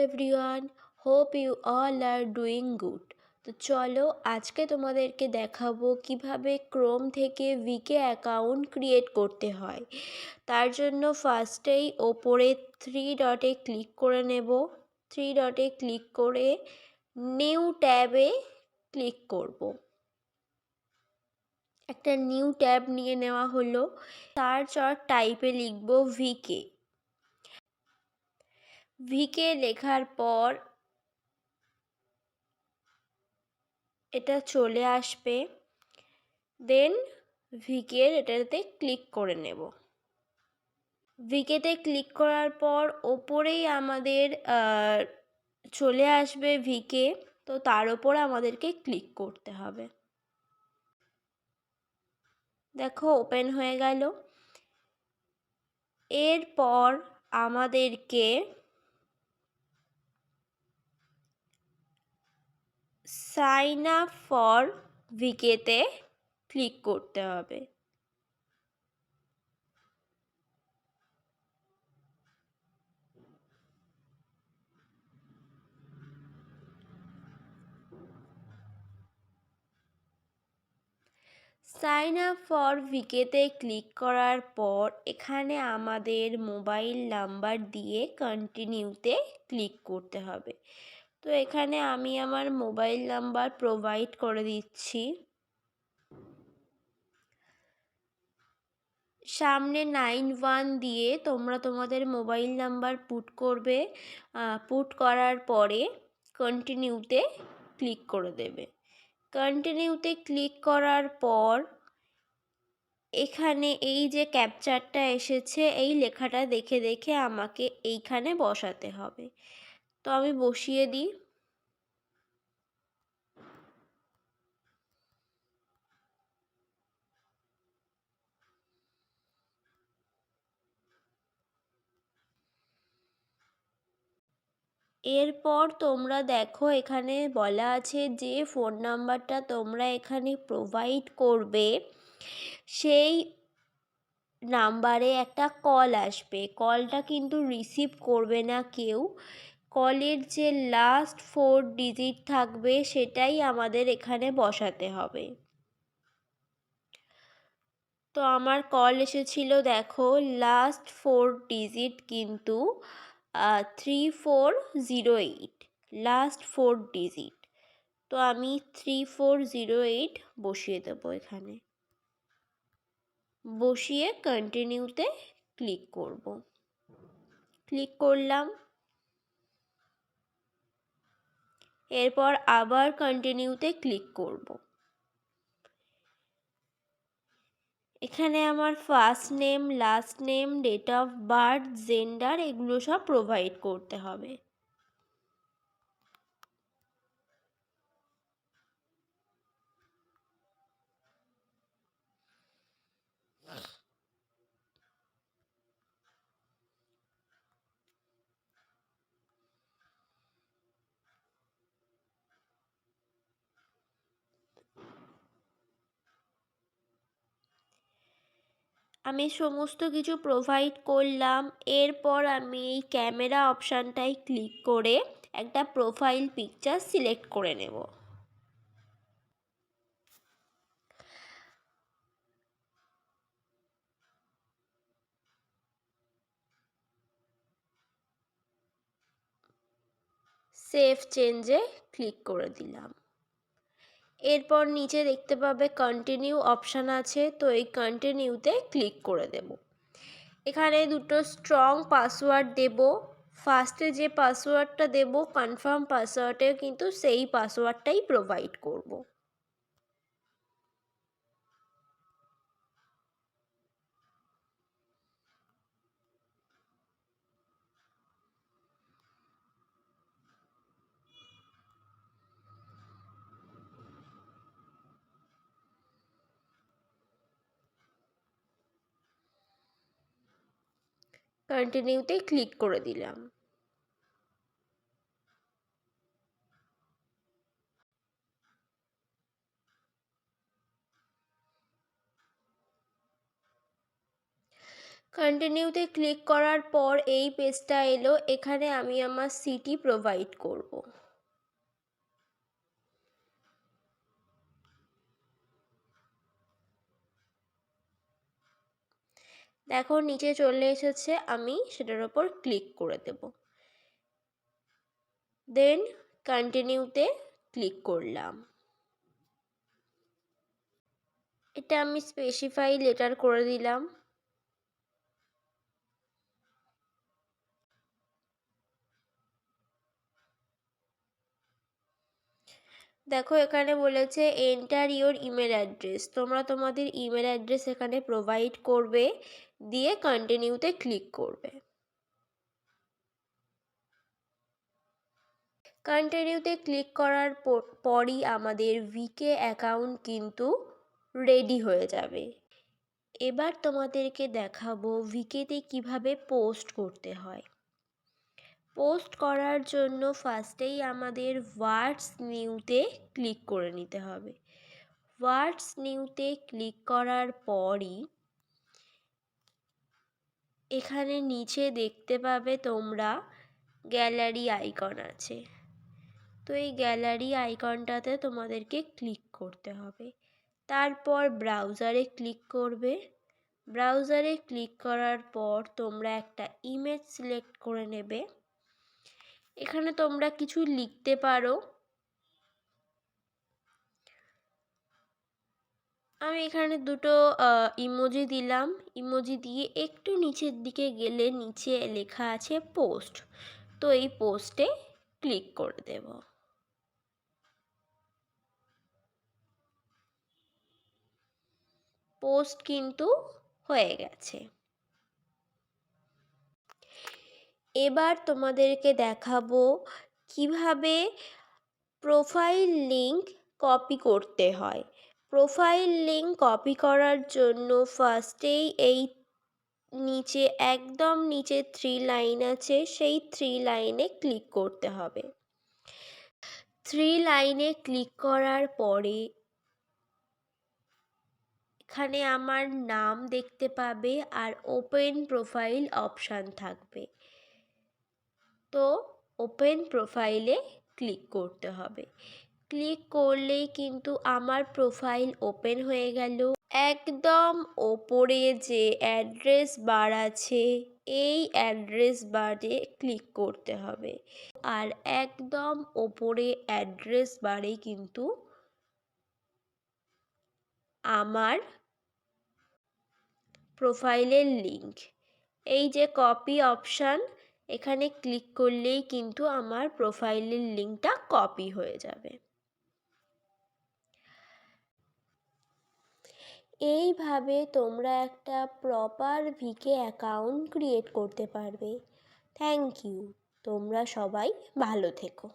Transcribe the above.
Everyone, hope you all are doing good. তো চলো আজকে তোমাদেরকে দেখাবো কিভাবে ক্রোম থেকে ভিকে অ্যাকাউন্ট ক্রিয়েট করতে হয়। তার জন্য ফার্স্টেই ওপরে থ্রি ডটে ক্লিক করে নেব। থ্রি ডটে ক্লিক করে নিউ ট্যাবে ক্লিক করব। একটা নিউ ট্যাব নিয়ে নেওয়া হলো। সার্চ অর টাইপে লিখব ভিকে। ভিকে লেখার পর এটা চলে আসবে, দেন ভিকের এটাতে ক্লিক করে নেব। ভিকেতে ক্লিক করার পর ওপরেই আমাদের চলে আসবে ভিকে, তো তার ওপর আমাদেরকে ক্লিক করতে হবে। দেখো ওপেন হয়ে গেল। এরপর আমাদেরকে সাইন আপ ফর ভিকেতে ক্লিক করতে হবে। সাইন আপ ফর ভিকেতে ক্লিক করার পর এখানে আমাদের মোবাইল নাম্বার দিয়ে কন্টিনিউতে ক্লিক করতে হবে। তো এখানে আমি আমার মোবাইল নাম্বার প্রোভাইড করে দিচ্ছি। সামনে 91 দিয়ে তোমরা তোমাদের মোবাইল নাম্বার পুট করবে। পুট করার পরে কন্টিনিউতে ক্লিক করে দেবে। কন্টিনিউতে ক্লিক করার পর এখানে এই যে ক্যাপচারটা এসেছে, এই লেখাটা দেখে দেখে আমাকে এইখানে বসাতে হবে। তো আমি বসিয়ে দিই। এরপর তোমরা দেখো এখানে বলা আছে যে ফোন নাম্বারটা তোমরা এখানে প্রোভাইড করবে সেই নাম্বারে একটা কল আসবে। কলটা কিন্তু রিসিভ করবে না কেউ। কলের যে লাস্ট 4 ডিজিট থাকবে সেটাই আমাদের এখানে বসাতে হবে। তো আমার কল এসেছিল, দেখো লাস্ট 4 ডিজিট কিন্তু 3408, লাস্ট 4 ডিজিট। তো আমি 3408 বসিয়ে দেবো এখানে। বসিয়ে কন্টিনিউতে ক্লিক করব। ক্লিক করলাম। এরপর আবার কন্টিনিউতে ক্লিক করব। এখানে আমার first name, last name, date of birth, gender এগুলো সব প্রোভাইড করতে হবে। আমি সমস্ত কিছু প্রোভাইড করলাম। এরপর আমি এই ক্যামেরা অপশানটায় ক্লিক করে একটা প্রোফাইল পিকচার সিলেক্ট করে নেব। সেভ চেঞ্জে ক্লিক করে দিলাম। এরপর নিচে দেখতে পাবে কন্টিনিউ অপশান আছে, তো এই কন্টিনিউতে ক্লিক করে দেব। এখানে দুটো স্ট্রং পাসওয়ার্ড দেব। ফার্স্টে যে পাসওয়ার্ডটা দেব কনফার্ম পাসওয়ার্ডে কিন্তু সেই পাসওয়ার্ডটাই প্রোভাইড করব। কন্টিনিউতে ক্লিক করে দিলাম। কন্টিনিউতে ক্লিক করার পর এই পেজটা এলো। এখানে আমি আমার সিটি প্রোভাইড করব। দেখো নিচে চলে এসেছে, আমি সেটার ওপর ক্লিক করে দেব। দেন কন্টিনিউতে ক্লিক করলাম। এটা আমি স্পেসিফাই লেটার করে দিলাম। দেখো এখানে বলেছে এন্টার ইওর ইমেল অ্যাড্রেস। তোমরা তোমাদের ইমেল অ্যাড্রেস এখানে প্রোভাইড করবে, দিয়ে কন্টিনিউতে ক্লিক করবে। কন্টিনিউতে ক্লিক করার পরই আমাদের ভিকে অ্যাকাউন্ট কিন্তু রেডি হয়ে যাবে। এবার তোমাদেরকে দেখাবো ভিকেতে কিভাবে পোস্ট করতে হয়। পোস্ট করার জন্য ফার্স্টেই আমাদের হোয়াটস নিউতে ক্লিক করে নিতে হবে। হোয়াটস নিউতে ক্লিক করার পরই এখানে নিচে দেখতে পাবে তোমরা গ্যালারি আইকন আছে। তো এই গ্যালারি আইকনটাতে তোমাদেরকে ক্লিক করতে হবে। তারপর ব্রাউজারে ক্লিক করবে। ব্রাউজারে ক্লিক করার পর তোমরা একটা ইমেজ সিলেক্ট করে নেবে। এখানে তোমরা কিছু লিখতে পারো। আমি এখানে দুটো ইমোজি দিলাম। ইমোজি দিয়ে একটু নিচের দিকে গেলে নিচে লেখা আছে পোস্ট। তো এই পোস্টে ক্লিক করে দেব। পোস্ট কিন্তু হয়ে গেছে। এবার তোমাদেরকে দেখাবো কিভাবে প্রোফাইল লিঙ্ক কপি করতে হয়। প্রোফাইল লিঙ্ক কপি করার জন্য ফার্স্টেই এই নিচে একদম নিচে 3 লাইন আছে, সেই 3 লাইনে ক্লিক করতে হবে। 3 লাইনে ক্লিক করার পরে এখানে আমার নাম দেখতে পাবে আর ওপেন প্রোফাইল অপশান থাকবে। তো ওপেন প্রোফাইলে ক্লিক করতে হবে। ক্লিক করলেই কিন্তু আমার প্রোফাইল ওপেন হয়ে গেল। একদম ওপরে যে অ্যাড্রেস বার আছে, এই অ্যাড্রেস বারে ক্লিক করতে হবে। আর একদম ওপরে অ্যাড্রেস বারে কিন্তু আমার প্রোফাইলের লিঙ্ক, এই যে কপি অপশান, এখানে ক্লিক করলেই কিন্তু আমার প্রোফাইলের লিঙ্কটা কপি হয়ে যাবে। এইভাবে তোমরা একটা প্রপার ভিকে অ্যাকাউন্ট ক্রিয়েট করতে পারবে। Thank you. তোমরা সবাই ভালো থেকো।